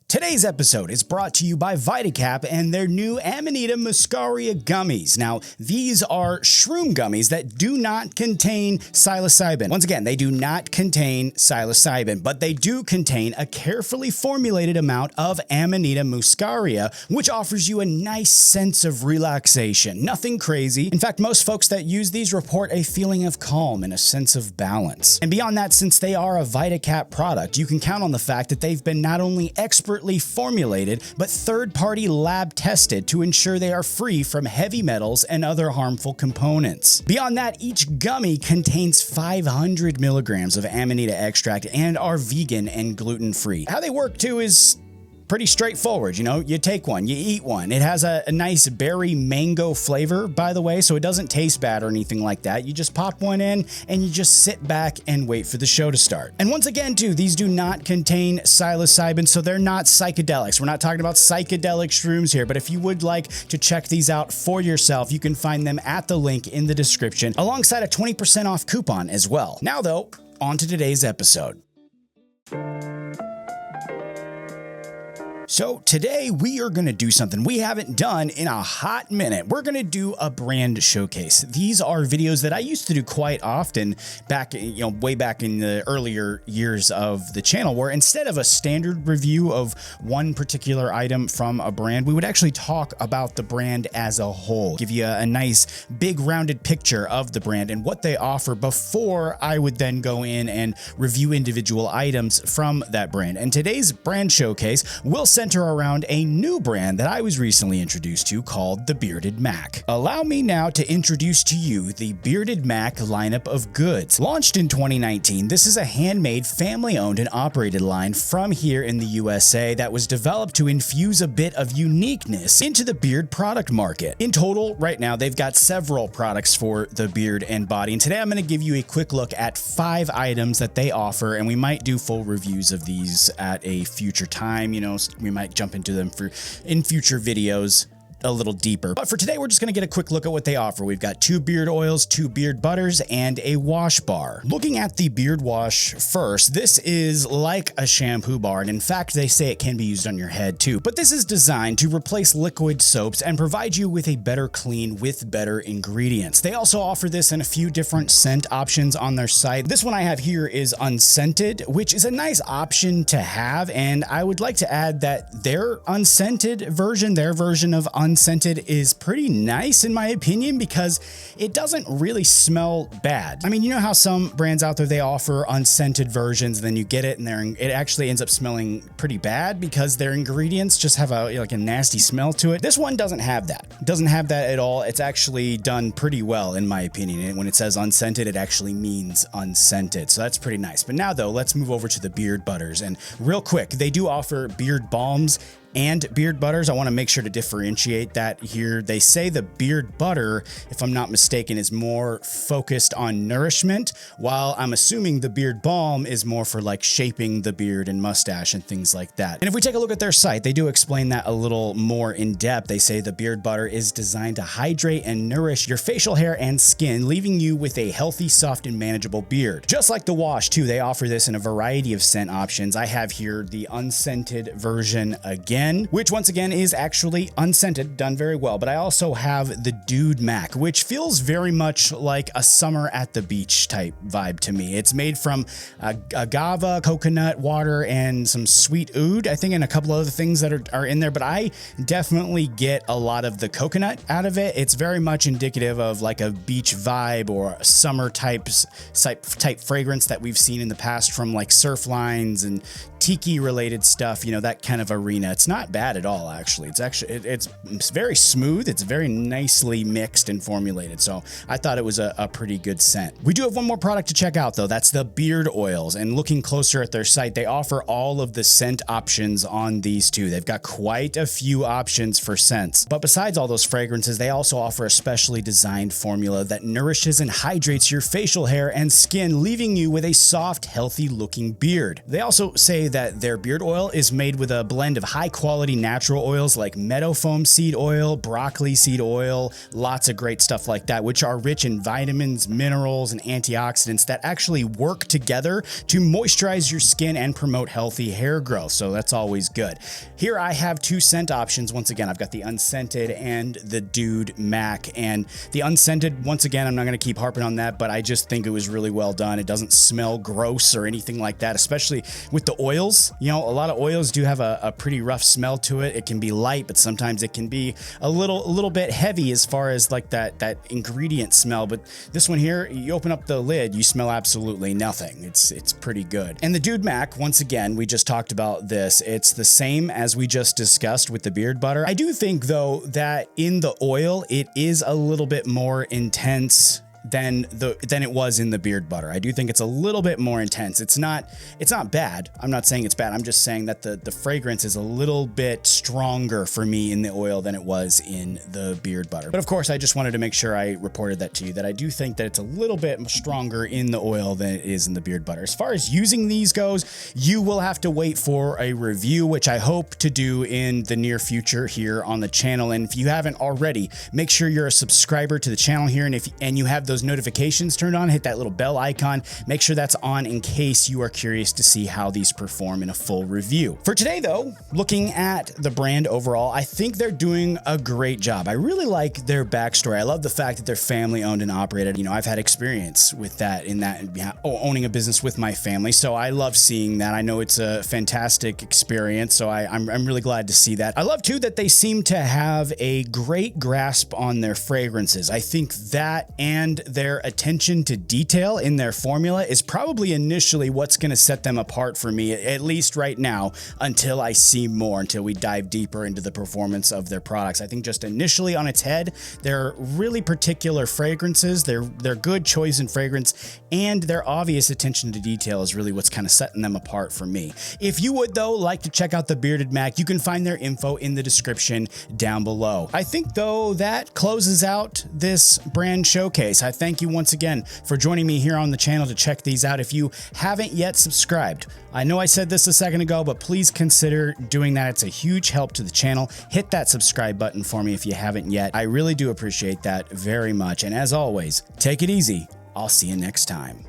Today's episode is brought to you by Vidacap and their new Amanita muscaria gummies. Now, these are shroom gummies that do not contain psilocybin. Once again, they do not contain psilocybin, but they do contain a carefully formulated amount of Amanita muscaria, which offers you a nice sense of relaxation. Nothing crazy. In fact, most folks that use these report a feeling of calm and a sense of balance. And beyond that, since they are a Vidacap product, you can count on the fact that they've been not only expertly formulated, but third-party lab tested to ensure they are free from heavy metals and other harmful components. Beyond that, each gummy contains 500 milligrams of Amanita extract and are vegan and gluten-free. How they work too is pretty straightforward. You know, you take one, you eat one. It has a nice berry mango flavor, by the way, so it doesn't taste bad or anything like that. You just pop one in and you just sit back and wait for the show to start. And once again, too, these do not contain psilocybin, so they're not psychedelics. We're not talking about psychedelic shrooms here, but if you would like to check these out for yourself, you can find them at the link in the description, alongside a 20% off coupon as well. Now, though, on to today's episode. So today we are going to do something we haven't done in a hot minute. We're going to do a brand showcase. These are videos that I used to do quite often back, way back in the earlier years of the channel, where instead of a standard review of one particular item from a brand, we would actually talk about the brand as a whole, give you a nice big rounded picture of the brand and what they offer before I would then go in and review individual items from that brand. And today's brand showcase will center around a new brand that I was recently introduced to called the Bearded Mack. Allow me now to introduce to you the Bearded Mack lineup of goods. Launched in 2019, this is a handmade, family-owned and operated line from here in the USA that was developed to infuse a bit of uniqueness into the beard product market. In total, right now, they've got several products for the beard and body, and today I'm going to give you a quick look at 5 items that they offer, and we might do full reviews of these at a future time. We might jump into them in future videos a little deeper. But for today, we're just going to get a quick look at what they offer. We've got 2 beard oils, 2 beard butters, and a wash bar. Looking at the beard wash first, this is like a shampoo bar, and in fact, they say it can be used on your head too. But this is designed to replace liquid soaps and provide you with a better clean with better ingredients. They also offer this in a few different scent options on their site. This one I have here is unscented, which is a nice option to have, and I would like to add that their unscented version, their version of unscented, is pretty nice in my opinion, because it doesn't really smell bad. I mean, you know how some brands out there, they offer unscented versions, and then you get it and it actually ends up smelling pretty bad because their ingredients just have a nasty smell to it. This one doesn't have that. It doesn't have that at all. It's actually done pretty well in my opinion. And when it says unscented, it actually means unscented. So that's pretty nice. But now though, let's move over to the beard butters. And real quick, they do offer beard balms and beard butters. I want to make sure to differentiate that here. They say the beard butter, if I'm not mistaken, is more focused on nourishment, while I'm assuming the beard balm is more for like shaping the beard and mustache and things like that. And if we take a look at their site, they do explain that a little more in depth. They say the beard butter is designed to hydrate and nourish your facial hair and skin, leaving you with a healthy, soft, and manageable beard. Just like the wash too, they offer this in a variety of scent options. I have here the unscented version again, which once again is actually unscented, done very well. But I also have the Dude Mack, which feels very much like a summer at the beach type vibe to me. It's made from agave, coconut water, and some sweet oud, I think, and a couple other things that are in there. But I definitely get a lot of the coconut out of it. It's very much indicative of like a beach vibe or a summer type fragrance that we've seen in the past from like surf lines and tiki related stuff, that kind of arena. It's not bad at all, actually. It's very smooth. It's very nicely mixed and formulated. So I thought it was a pretty good scent. We do have one more product to check out though. That's the beard oils. And looking closer at their site, they offer all of the scent options on these too. They've got quite a few options for scents. But besides all those fragrances, they also offer a specially designed formula that nourishes and hydrates your facial hair and skin, leaving you with a soft, healthy looking beard. They also say that that their beard oil is made with a blend of high quality natural oils like meadow foam seed oil, broccoli seed oil, lots of great stuff like that, which are rich in vitamins, minerals, and antioxidants that actually work together to moisturize your skin and promote healthy hair growth. So that's always good. Here I have 2 scent options. Once again, I've got the unscented and the Bearded Mack. And the unscented, once again, I'm not going to keep harping on that, but I just think it was really well done. It doesn't smell gross or anything like that, especially with the oils. You know, a lot of oils do have a pretty rough smell to it. It can be light, but sometimes it can be a little bit heavy as far as like that ingredient smell. But this one here, you open up the lid, you smell absolutely nothing. It's pretty good. And the Bearded Mack, once again, we just talked about this. It's the same as we just discussed with the beard butter. I do think though that in the oil, it is a little bit more intense than it was in the beard butter. I do think it's a little bit more intense. It's not bad. I'm not saying it's bad. I'm just saying that the fragrance is a little bit stronger for me in the oil than it was in the beard butter. But of course, I just wanted to make sure I reported that to you, that I do think that it's a little bit stronger in the oil than it is in the beard butter. As far as using these goes, you will have to wait for a review, which I hope to do in the near future here on the channel. And if you haven't already, make sure you're a subscriber to the channel here. And you have those notifications turned on, hit that little bell icon, make sure that's on in case you are curious to see how these perform in a full review. For today though, looking at the brand overall, I think they're doing a great job. I really like their backstory. I love the fact that they're family owned and operated. You know, I've had experience with that owning a business with my family. So I love seeing that. I know it's a fantastic experience. So I'm really glad to see that. I love too that they seem to have a great grasp on their fragrances. I think that and their attention to detail in their formula is probably initially what's going to set them apart for me, at least right now, until I see more, until we dive deeper into the performance of their products. I think just initially on its head, they're really particular fragrances. They're good choice in fragrance, and their obvious attention to detail is really what's kind of setting them apart for me. If you would though like to check out the Bearded Mack, you can find their info in the description down below. I think though that closes out this brand showcase. I thank you once again for joining me here on the channel to check these out. If you haven't yet subscribed, I know I said this a second ago, but please consider doing that. It's a huge help to the channel. Hit that subscribe button for me if you haven't yet. I really do appreciate that very much. And as always, take it easy. I'll see you next time.